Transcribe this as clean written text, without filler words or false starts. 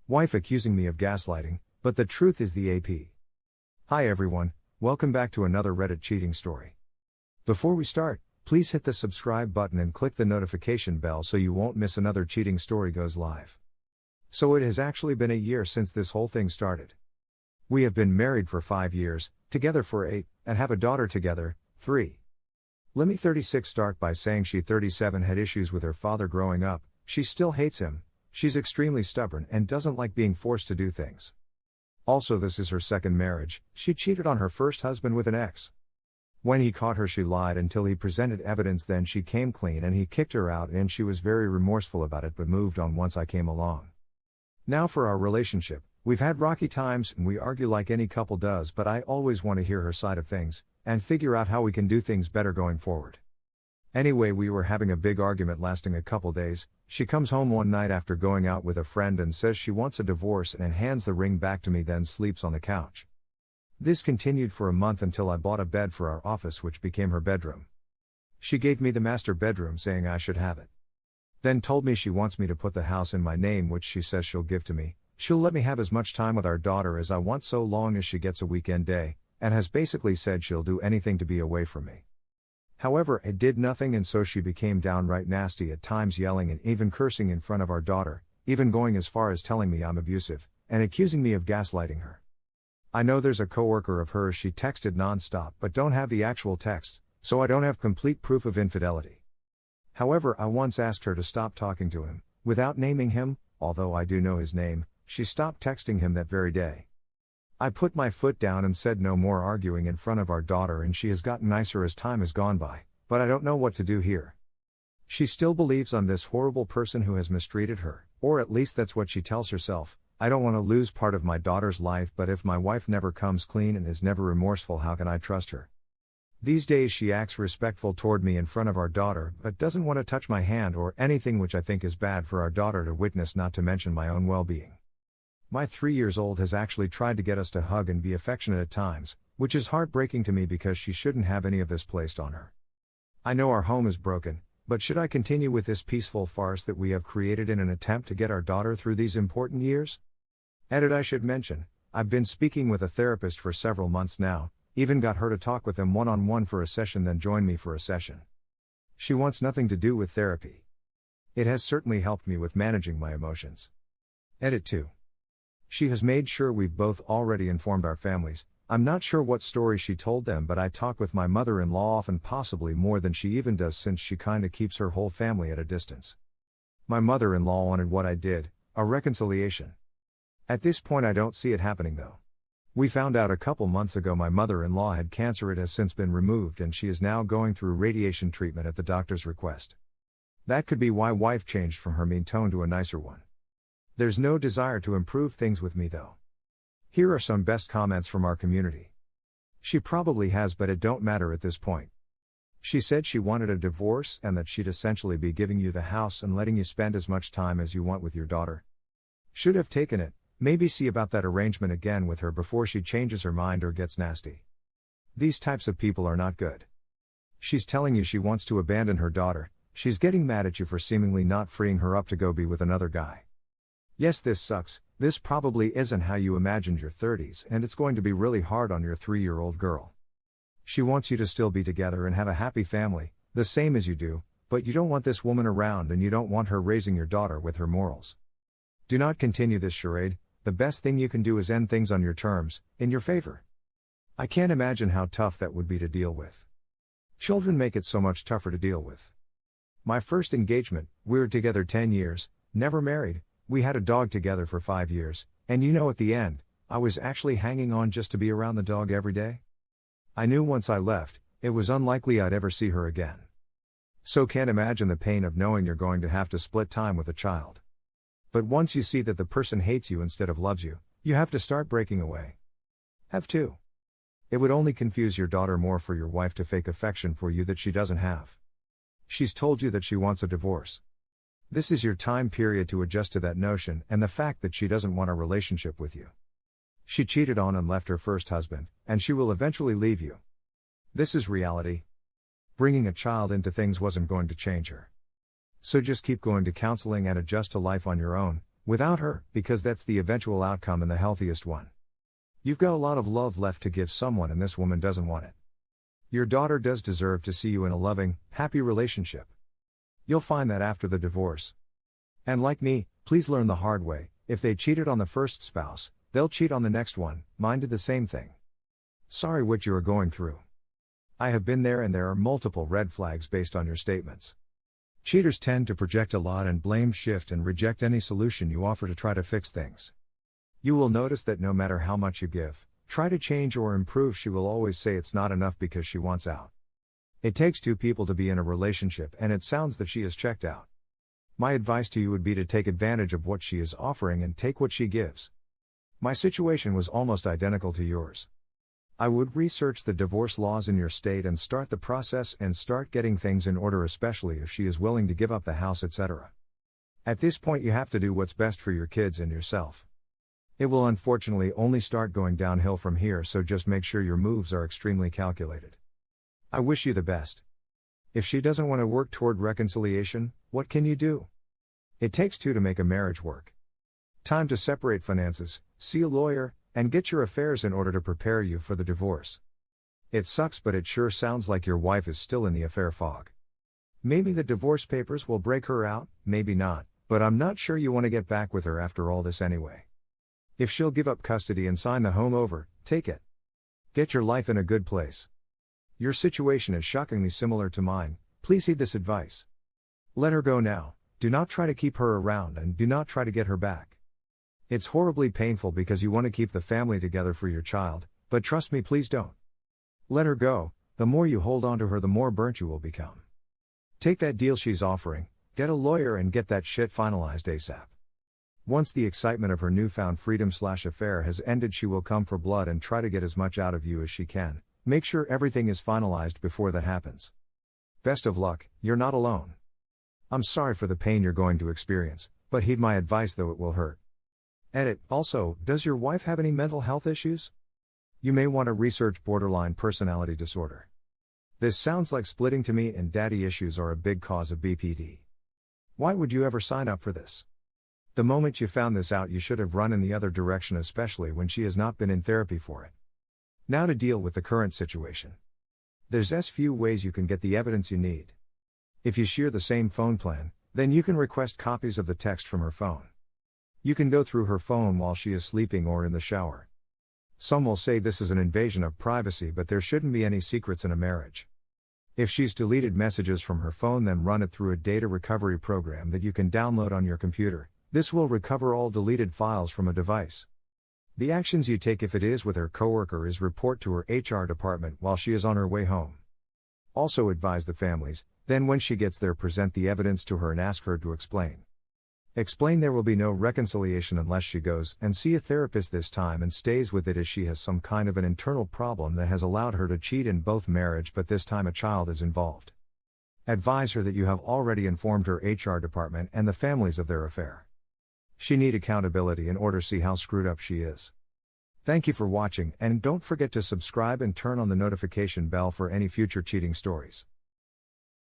Wife accusing me of gaslighting, but the truth is the AP. Hi everyone, welcome back to another Reddit cheating story. Before we start, please hit the subscribe button and click the notification bell so you won't miss another cheating story goes live. So it has actually been a year since this whole thing started. We have been married for 5 years, together for 8, and have a daughter together, 3. Let me 36 start by saying she 37 had issues with her father growing up. She still hates him, she's extremely stubborn and doesn't like being forced to do things. Also, this is her second marriage. She cheated on her first husband with an ex. When he caught her, she lied until he presented evidence, then she came clean and he kicked her out, and she was very remorseful about it but moved on once I came along. Now for our relationship, we've had rocky times and we argue like any couple does, but I always want to hear her side of things and figure out how we can do things better going forward. Anyway, we were having a big argument lasting a couple days. She comes home one night after going out with a friend and says she wants a divorce and hands the ring back to me, then sleeps on the couch. This continued for a month until I bought a bed for our office, which became her bedroom. She gave me the master bedroom saying I should have it. Then told me she wants me to put the house in my name, which she says she'll give to me. She'll let me have as much time with our daughter as I want so long as she gets a weekend day, and has basically said she'll do anything to be away from me. However, I did nothing, and so she became downright nasty at times, yelling and even cursing in front of our daughter, even going as far as telling me I'm abusive, and accusing me of gaslighting her. I know there's a coworker of hers she texted nonstop but don't have the actual text, so I don't have complete proof of infidelity. However, I once asked her to stop talking to him, without naming him, although I do know his name. She stopped texting him that very day. I put my foot down and said no more arguing in front of our daughter, and she has gotten nicer as time has gone by, but I don't know what to do here. She still believes I'm this horrible person who has mistreated her, or at least that's what she tells herself. I don't want to lose part of my daughter's life, but if my wife never comes clean and is never remorseful, how can I trust her? These days she acts respectful toward me in front of our daughter, but doesn't want to touch my hand or anything, which I think is bad for our daughter to witness, not to mention my own well-being. My 3-year-old has actually tried to get us to hug and be affectionate at times, which is heartbreaking to me because she shouldn't have any of this placed on her. I know our home is broken, but should I continue with this peaceful farce that we have created in an attempt to get our daughter through these important years? Edit: I should mention, I've been speaking with a therapist for several months now, even got her to talk with him one-on-one for a session, then join me for a session. She wants nothing to do with therapy. It has certainly helped me with managing my emotions. Edit 2. She has made sure we've both already informed our families. I'm not sure what story she told them, but I talk with my mother-in-law often, possibly more than she even does, since she kinda keeps her whole family at a distance. My mother-in-law wanted what I did, a reconciliation. At this point I don't see it happening though. We found out a couple months ago my mother-in-law had cancer. It has since been removed and she is now going through radiation treatment at the doctor's request. That could be why wife changed from her mean tone to a nicer one. There's no desire to improve things with me though. Here are some best comments from our community. She probably has, but it don't matter at this point. She said she wanted a divorce and that she'd essentially be giving you the house and letting you spend as much time as you want with your daughter. Should have taken it, maybe see about that arrangement again with her before she changes her mind or gets nasty. These types of people are not good. She's telling you she wants to abandon her daughter, she's getting mad at you for seemingly not freeing her up to go be with another guy. Yes, this sucks. This probably isn't how you imagined your 30s, and it's going to be really hard on your 3-year-old girl. She wants you to still be together and have a happy family, the same as you do, but you don't want this woman around and you don't want her raising your daughter with her morals. Do not continue this charade. The best thing you can do is end things on your terms, in your favor. I can't imagine how tough that would be to deal with. Children make it so much tougher to deal with. My first engagement, we were together 10 years, never married. We had a dog together for 5 years, and at the end, I was actually hanging on just to be around the dog every day. I knew once I left, it was unlikely I'd ever see her again. So can't imagine the pain of knowing you're going to have to split time with a child. But once you see that the person hates you instead of loves you, you have to start breaking away. Have to. It would only confuse your daughter more for your wife to fake affection for you that she doesn't have. She's told you that she wants a divorce. This is your time period to adjust to that notion and the fact that she doesn't want a relationship with you. She cheated on and left her first husband, and she will eventually leave you. This is reality. Bringing a child into things wasn't going to change her. So just keep going to counseling and adjust to life on your own. without her, because that's the eventual outcome and the healthiest one. You've got a lot of love left to give someone and this woman doesn't want it. Your daughter does deserve to see you in a loving, happy relationship. You'll find that after the divorce. And like me, please learn the hard way, if they cheated on the first spouse, they'll cheat on the next one. Mine did the same thing. Sorry what you are going through. I have been there and there are multiple red flags based on your statements. Cheaters tend to project a lot and blame shift and reject any solution you offer to try to fix things. You will notice that no matter how much you give, try to change or improve, she will always say it's not enough because she wants out. It takes two people to be in a relationship and it sounds that she is checked out. My advice to you would be to take advantage of what she is offering and take what she gives. My situation was almost identical to yours. I would research the divorce laws in your state and start the process and start getting things in order, especially if she is willing to give up the house, etc. At this point you have to do what's best for your kids and yourself. It will unfortunately only start going downhill from here, so just make sure your moves are extremely calculated. I wish you the best. If she doesn't want to work toward reconciliation, what can you do? It takes two to make a marriage work. Time to separate finances, see a lawyer, and get your affairs in order to prepare you for the divorce. It sucks, but it sure sounds like your wife is still in the affair fog. Maybe the divorce papers will break her out, maybe not, but I'm not sure you want to get back with her after all this anyway. If she'll give up custody and sign the home over, take it. Get your life in a good place. Your situation is shockingly similar to mine, please heed this advice. Let her go now, do not try to keep her around and do not try to get her back. It's horribly painful because you want to keep the family together for your child, but trust me, please don't. Let her go. The more you hold on to her, the more burnt you will become. Take that deal she's offering, get a lawyer and get that shit finalized ASAP. Once the excitement of her newfound freedom/affair has ended, she will come for blood and try to get as much out of you as she can. Make sure everything is finalized before that happens. Best of luck, you're not alone. I'm sorry for the pain you're going to experience, but heed my advice, though it will hurt. Edit. Also, does your wife have any mental health issues? You may want to research borderline personality disorder. This sounds like splitting to me, and daddy issues are a big cause of BPD. Why would you ever sign up for this? The moment you found this out, you should have run in the other direction, especially when she has not been in therapy for it. Now to deal with the current situation. There's few ways you can get the evidence you need. If you share the same phone plan, then you can request copies of the text from her phone. You can go through her phone while she is sleeping or in the shower. Some will say this is an invasion of privacy, but there shouldn't be any secrets in a marriage. If she's deleted messages from her phone, then run it through a data recovery program that you can download on your computer. This will recover all deleted files from a device. The actions you take, if it is with her coworker, is report to her HR department while she is on her way home. Also advise the families, then when she gets there, present the evidence to her and ask her to explain. Explain there will be no reconciliation unless she goes and see a therapist this time and stays with it, as she has some kind of an internal problem that has allowed her to cheat in both marriage, but this time a child is involved. Advise her that you have already informed her HR department and the families of their affair. She need accountability in order to see how screwed up she is. Thank you for watching, and don't forget to subscribe and turn on the notification bell for any future cheating stories.